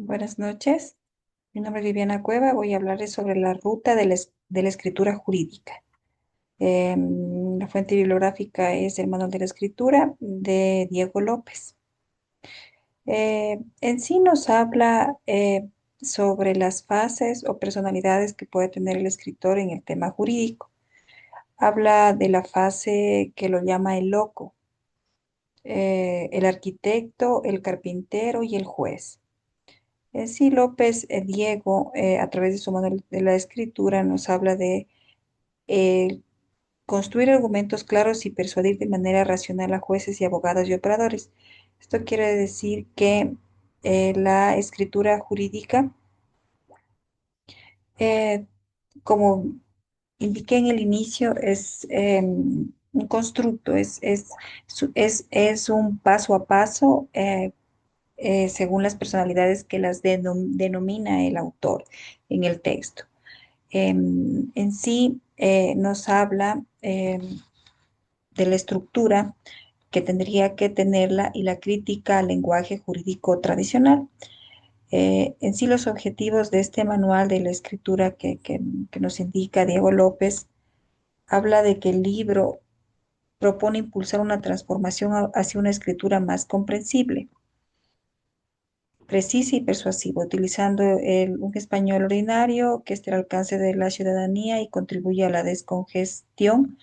Buenas noches, mi nombre es Viviana Cueva. Voy a hablarles sobre la ruta de la escritura jurídica. La fuente bibliográfica es el Manual de la Escritura de Diego López. En sí nos habla sobre las fases o personalidades que puede tener el escritor en el tema jurídico. Habla de la fase que lo llama el loco, el arquitecto, el carpintero y el juez. Sí, López Diego, a través de su manual de la escritura, nos habla de eh, construir argumentos claros y persuadir de manera racional a jueces y abogados y operadores. Esto quiere decir que la escritura jurídica, eh, como indiqué en el inicio, es un constructo, es un paso a paso según las personalidades que las denomina el autor en el texto. En sí nos habla de la estructura que tendría que tenerla y la crítica al lenguaje jurídico tradicional. En sí los objetivos de este manual de la escritura que nos indica Diego López habla de que el libro propone impulsar una transformación hacia una escritura más comprensible, precisa y persuasiva, utilizando un español ordinario que esté al alcance de la ciudadanía y contribuye a la descongestión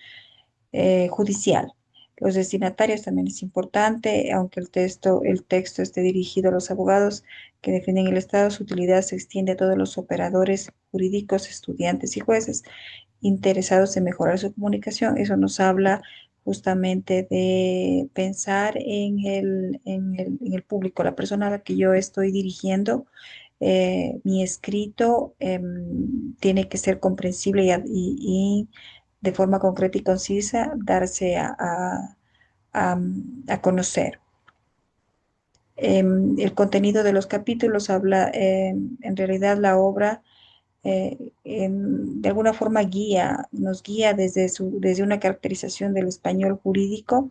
judicial. Los destinatarios también es importante, aunque el texto esté dirigido a los abogados que defienden el Estado, su utilidad se extiende a todos los operadores jurídicos, estudiantes y jueces interesados en mejorar su comunicación. Eso nos habla justamente de pensar en el público, la persona a la que yo estoy dirigiendo. Mi escrito tiene que ser comprensible y de forma concreta y concisa darse a- a conocer. El contenido de los capítulos habla, en realidad la obra de alguna forma nos guía desde una caracterización del español jurídico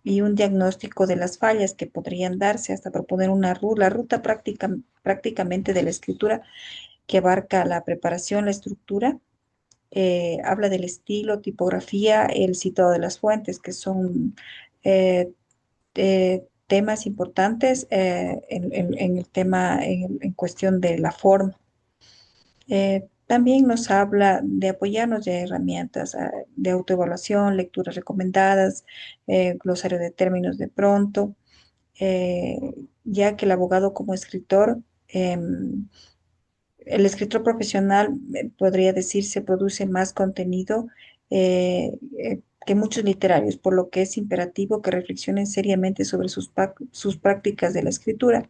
y un diagnóstico de las fallas que podrían darse hasta proponer la ruta prácticamente de la escritura que abarca la preparación, la estructura. Habla del estilo, tipografía, el citado de las fuentes, que son eh, temas importantes en el tema, en cuestión de la forma. También nos habla de apoyarnos de herramientas de autoevaluación, lecturas recomendadas, glosario de términos de pronto, eh, ya que el abogado como escritor, el escritor profesional, podría decirse, produce más contenido que muchos literarios, por lo que es imperativo que reflexionen seriamente sobre sus prácticas de la escritura.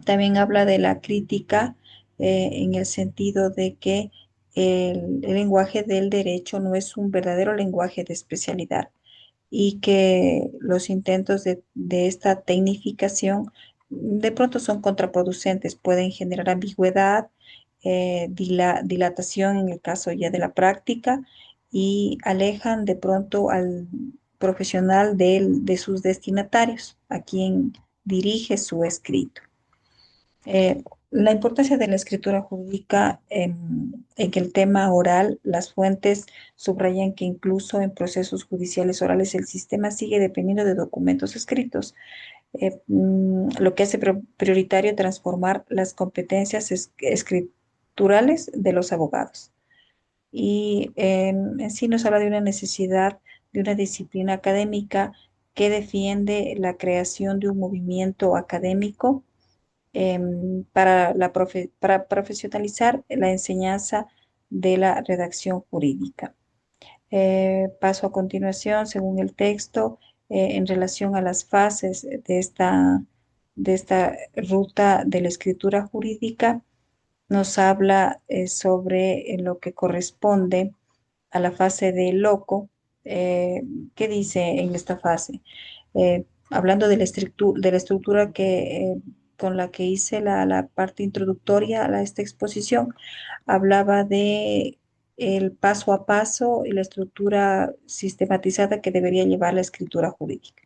También habla de la crítica en el sentido de que el lenguaje del derecho no es un verdadero lenguaje de especialidad y que los intentos de esta tecnificación de pronto son contraproducentes, pueden generar ambigüedad, dilatación en el caso ya de la práctica y alejan de pronto al profesional de sus destinatarios, a quien dirige su escrito. La importancia de la escritura jurídica en que el tema oral, las fuentes subrayan que incluso en procesos judiciales orales el sistema sigue dependiendo de documentos escritos, lo que hace prioritario transformar las competencias escriturales de los abogados. Y en sí nos habla de una necesidad de una disciplina académica que defiende la creación de un movimiento académico para profesionalizar la enseñanza de la redacción jurídica. Paso a continuación, según el texto, en relación a las fases de esta ruta de la escritura jurídica, nos habla sobre lo que corresponde a la fase de loco. ¿Qué dice en esta fase? Hablando de de la estructura con la que hice la parte introductoria a esta exposición, hablaba de el paso a paso y la estructura sistematizada que debería llevar la escritura jurídica.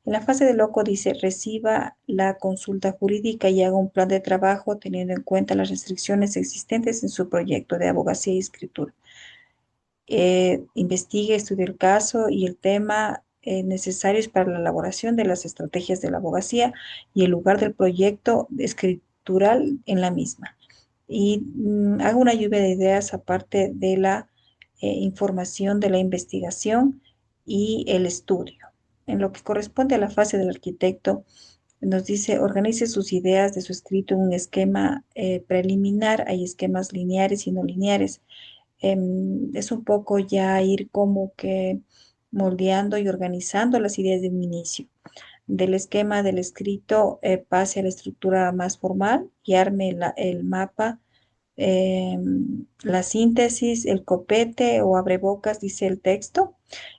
En la fase de loco dice, reciba la consulta jurídica y haga un plan de trabajo teniendo en cuenta las restricciones existentes en su proyecto de abogacía y escritura. Investigue, estudie el caso y el tema necesarios para la elaboración de las estrategias de la abogacía y el lugar del proyecto escritural en la misma. Y haga una lluvia de ideas aparte de la información de la investigación y el estudio. En lo que corresponde a la fase del arquitecto, nos dice, organice sus ideas de su escrito en un esquema preliminar. Hay esquemas lineares y no lineares. Es un poco ya ir como que moldeando y organizando las ideas de un inicio. Del esquema del escrito pase a la estructura más formal y arme el mapa, la síntesis, el copete o abrebocas, dice el texto.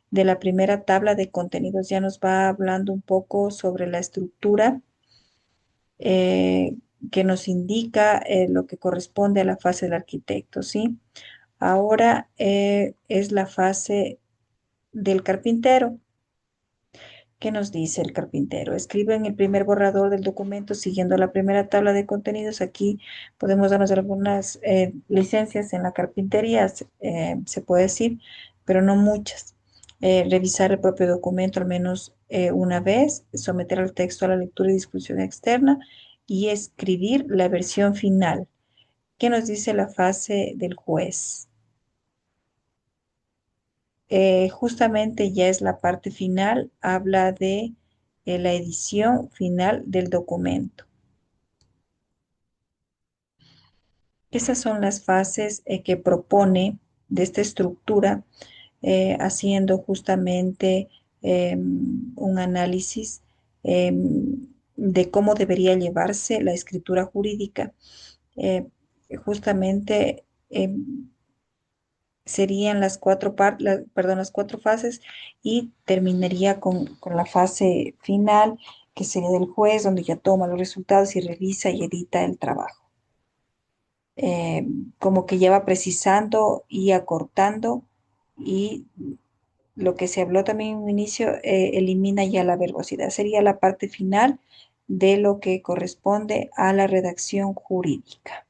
De la primera tabla de contenidos ya nos va hablando un poco sobre la estructura eh, que nos indica lo que corresponde a la fase del arquitecto, ¿sí? Ahora es la fase del carpintero. ¿Qué nos dice el carpintero? Escribe en el primer borrador del documento siguiendo la primera tabla de contenidos. Aquí podemos darnos algunas licencias en la carpintería, se puede decir, pero no muchas. Revisar el propio documento al menos una vez, someter al texto a la lectura y discusión externa y escribir la versión final. ¿Qué nos dice la fase del juez? Justamente ya es la parte final, habla de la edición final del documento. Esas son las fases que propone de esta estructura, haciendo justamente un análisis de cómo debería llevarse la escritura jurídica. Eh, Justamente serían las cuatro fases y terminaría con la fase final, que sería del juez, donde ya toma los resultados y revisa y edita el trabajo. Eh, Como que ya va precisando y acortando y lo que se habló también en un inicio, elimina ya la verbosidad. Sería la parte final de lo que corresponde a la redacción jurídica.